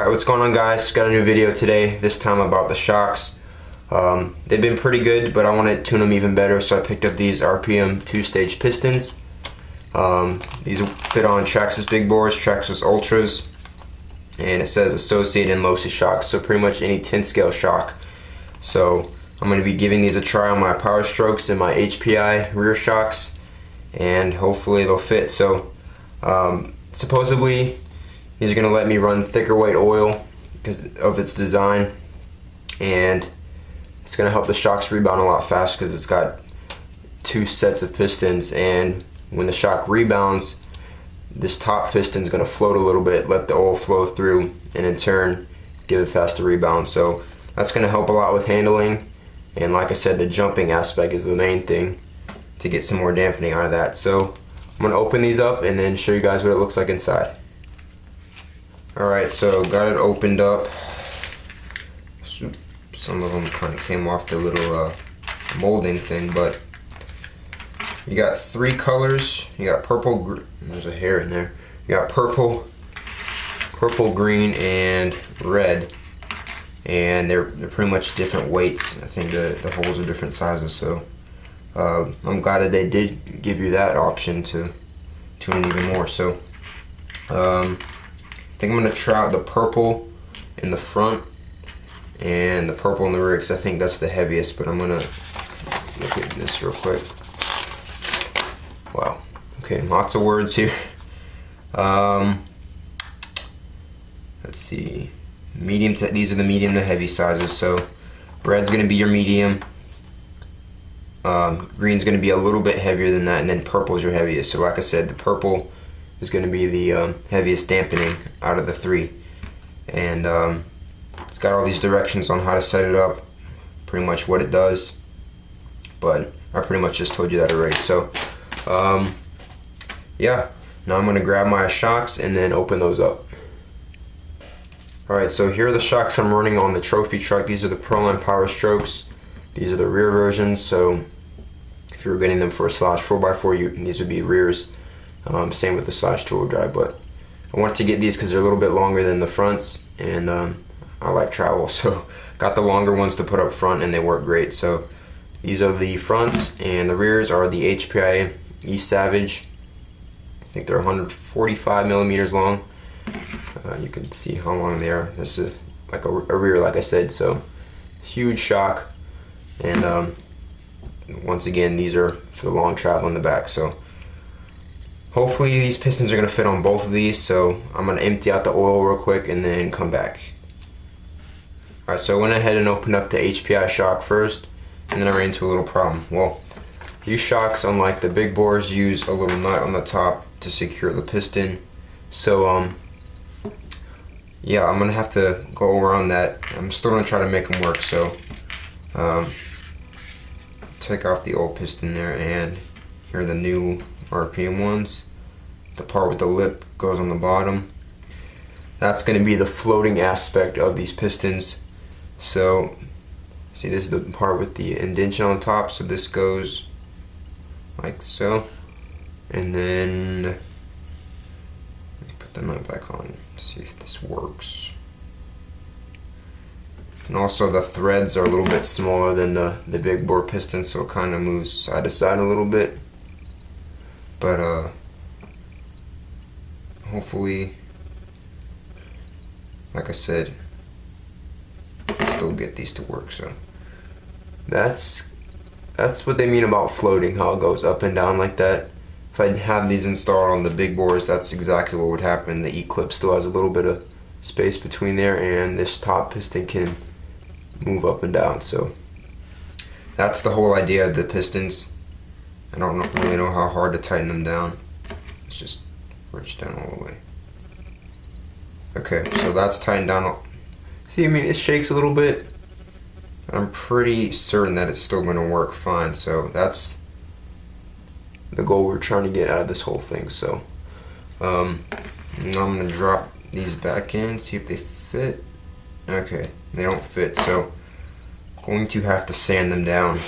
Alright, what's going on, guys? Got a new video today, this time about the shocks. They've been pretty good, but I want to tune them even better, so I picked up these RPM two-stage Pistons. These fit on Traxxas big bores, Traxxas Ultras, and it says associated and Losi shocks, so pretty much any 10 scale shock. So I'm going to be giving these a try on my Power Strokes and my HPI rear shocks, and hopefully they'll fit. So supposedly these are going to let me run thicker weight oil because of its design, and it's going to help the shocks rebound a lot faster because it's got two sets of pistons, and when the shock rebounds, this top piston is going to float a little bit, let the oil flow through, and in turn give it faster rebound. So that's going to help a lot with handling, and like I said, the jumping aspect is the main thing to get some more dampening out of that. So I'm going to open these up and then show you guys what it looks like inside. Alright, so got it opened up. Some of them kind of came off the little molding thing, but you got three colors. You got purple, there's a hair in there. You got purple, green, and red. And they're pretty much different weights. I think the holes are different sizes, so I'm glad that they did give you that option to tune it even more. So I think I'm going to try out the purple in the front and the purple in the rear because I think that's the heaviest, but I'm going to look at this real quick. Wow. Okay, lots of words here. Let's see. Medium to, these are the medium to heavy sizes. So red's going to be your medium. Green's going to be a little bit heavier than that, and then purple is your heaviest. So like I said, the purple is going to be the heaviest dampening out of the three, and it's got all these directions on how to set it up, pretty much what it does, but I pretty much just told you that already. So yeah, now I'm going to grab my shocks and then open those up. Alright, so here are the shocks I'm running on the trophy truck. These are the Proline Power Strokes. These are the rear versions, so if you were getting them for a Slash 4x4, these would be rears. Same with the Slash 2-wheel drive, but I wanted to get these because they're a little bit longer than the fronts, and I like travel, so got the longer ones to put up front, and they work great. So these are the fronts, and the rears are the HPI E-Savage. I think they're 145 millimeters long. You can see how long they are. This is like a rear, like I said, so huge shock, and once again, these are for the long travel in the back. So hopefully these pistons are going to fit on both of these, so I'm going to empty out the oil real quick and then come back. Alright, so I went ahead and opened up the HPI shock first, and then I ran into a little problem. Well, these shocks, unlike the big bores, use a little nut on the top to secure the piston. So yeah, I'm going to have to go around that. I'm still going to try to make them work, so take off the old piston there, and here are the new RPM ones. The part with the lip goes on the bottom. That's going to be the floating aspect of these pistons. So see, this is the part with the indentation on top, so this goes like so, and then let me put the nut back on, see if this works. And also the threads are a little bit smaller than the big bore piston, so it kind of moves side to side a little bit. But hopefully, like I said, I'll still get these to work. So that's what they mean about floating, how it goes up and down like that. If I had these installed on the big bores, that's exactly what would happen. The E-clip still has a little bit of space between there, and this top piston can move up and down. So that's the whole idea of the pistons. I don't really know how hard to tighten them down. Let's just wrench down all the way. Okay, so that's tightened down. See, I mean, it shakes a little bit. I'm pretty certain that it's still going to work fine. So that's the goal we're trying to get out of this whole thing. So now I'm going to drop these back in, see if they fit. Okay, they don't fit, so I'm going to have to sand them down.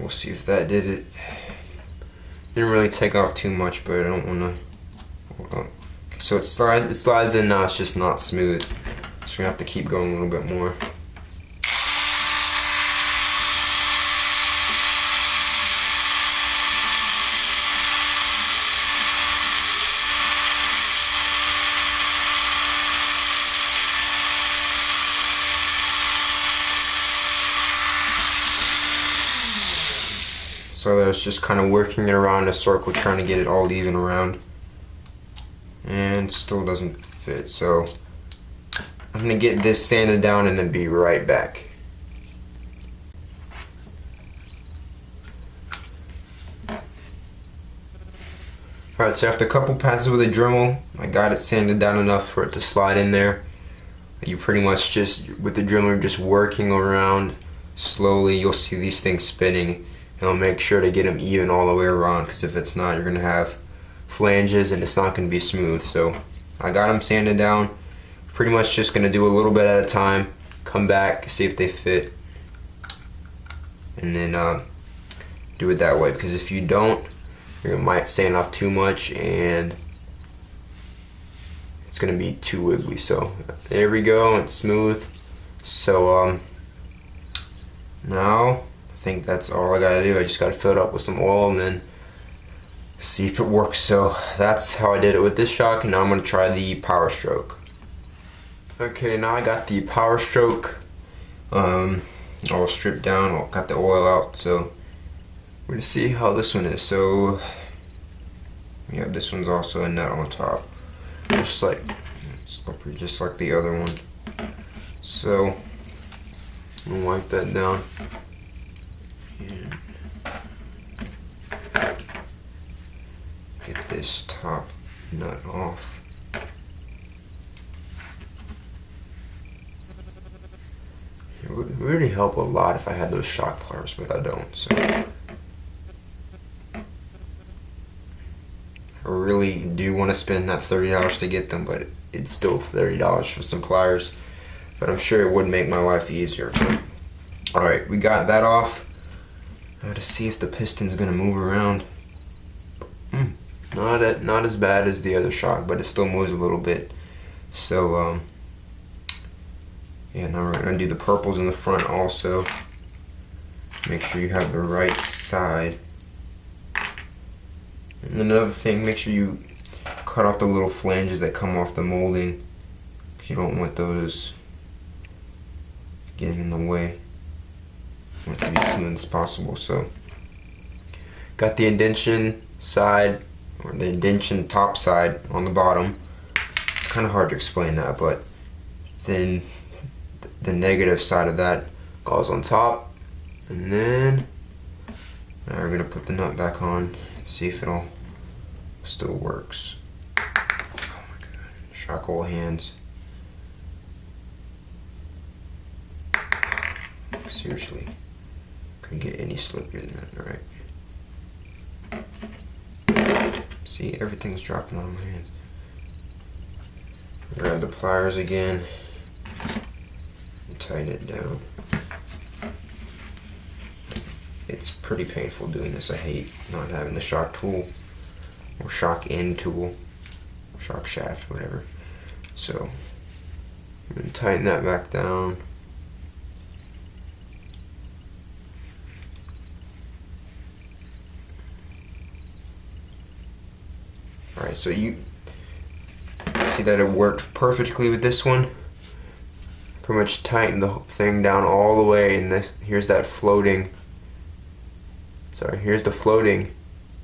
we'll see if that did it. Didn't really take off too much, but I don't want to. Okay, so it slides in now. It's just not smooth. So we're gonna have to keep going a little bit more. So that's just kind of working it around a circle, trying to get it all even around. And still doesn't fit. So I'm gonna get this sanded down and then be right back. Alright, so after a couple passes with a Dremel, I got it sanded down enough for it to slide in there. You pretty much just, with the Dremel, just working around slowly. You'll see these things spinning. And I'll make sure to get them even all the way around, because if it's not, you're going to have flanges and it's not going to be smooth. So I got them sanded down. Pretty much just going to do a little bit at a time, come back, see if they fit, and then do it that way, because if you don't, you might sand off too much and it's going to be too wiggly. So there we go, it's smooth. So now I think that's all I gotta do. I just gotta fill it up with some oil and then see if it works. So that's how I did it with this shock, and now I'm gonna try the Power Stroke. Okay, now I got the Power Stroke all stripped down, got the oil out, so we're gonna see how this one is. So yeah, this one's also a nut on top, just like slippery, just like the other one. So I'm gonna wipe that down. And get this top nut off. It would really help a lot if I had those shock pliers, but I don't. So I really do want to spend that $30 to get them, but it's still $30 for some pliers. But I'm sure it would make my life easier. So, all right, we got that off. Now to see if the piston's gonna move around. Not as bad as the other shock, but it still moves a little bit. So yeah, now we're gonna do the purples in the front also. Make sure you have the right side. And another thing, make sure you cut off the little flanges that come off the molding, because you don't want those getting in the way. I want it to be as smooth as possible. So got the indentation side, or the indentation top side on the bottom. It's kind of hard to explain that, but then the negative side of that goes on top, and then now we're gonna put the nut back on, see if it all still works. Oh my god, shock oil hands. Seriously, couldn't get any slip in that, alright. See, everything's dropping on my hands. Grab the pliers again and tighten it down. It's pretty painful doing this. I hate not having the shock tool, or shock end tool, shock shaft, whatever. So I'm going to tighten that back down. Alright, so you see that it worked perfectly with this one. Pretty much tighten the thing down all the way, and here's the floating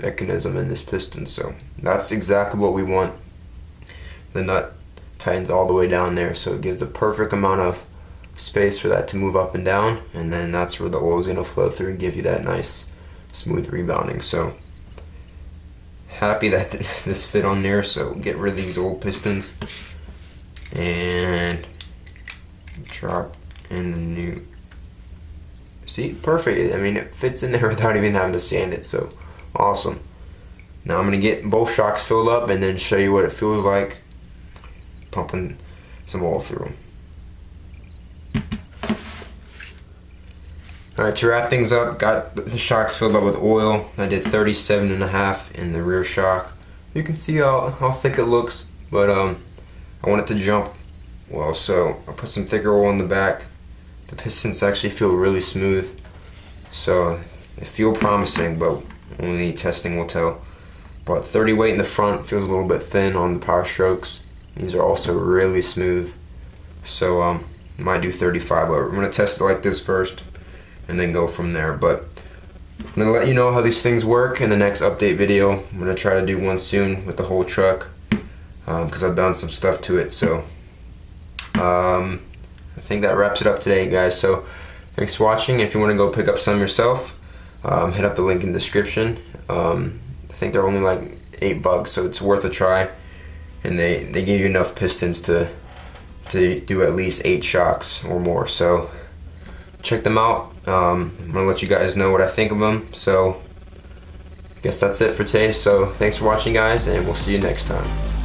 mechanism in this piston. So that's exactly what we want. The nut tightens all the way down there, so it gives the perfect amount of space for that to move up and down, and then that's where the oil is going to flow through and give you that nice smooth rebounding. So happy that this fit on there. So get rid of these old pistons and drop in the new. See, perfect. I mean, it fits in there without even having to sand it. So awesome. Now I'm gonna get both shocks filled up and then show you what it feels like pumping some oil through them. Alright, to wrap things up, got the shocks filled up with oil. I did 37.5 in the rear shock. You can see how thick it looks, but I want it to jump well, so I put some thicker oil in the back. The pistons actually feel really smooth, so they feel promising, but only testing will tell. But 30 weight in the front feels a little bit thin on the power strokes. These are also really smooth, so I might do 35, but I'm going to test it like this first and then go from there. But I'm going to let you know how these things work in the next update video. I'm going to try to do one soon with the whole truck because I've done some stuff to it. So I think that wraps it up today, guys. So thanks for watching. If you want to go pick up some yourself, hit up the link in the description. I think they're only like $8, so it's worth a try. And they give you enough pistons to do at least 8 shocks or more. So check them out. I'm gonna let you guys know what I think of them. So I guess that's it for today. So thanks for watching, guys, and we'll see you next time.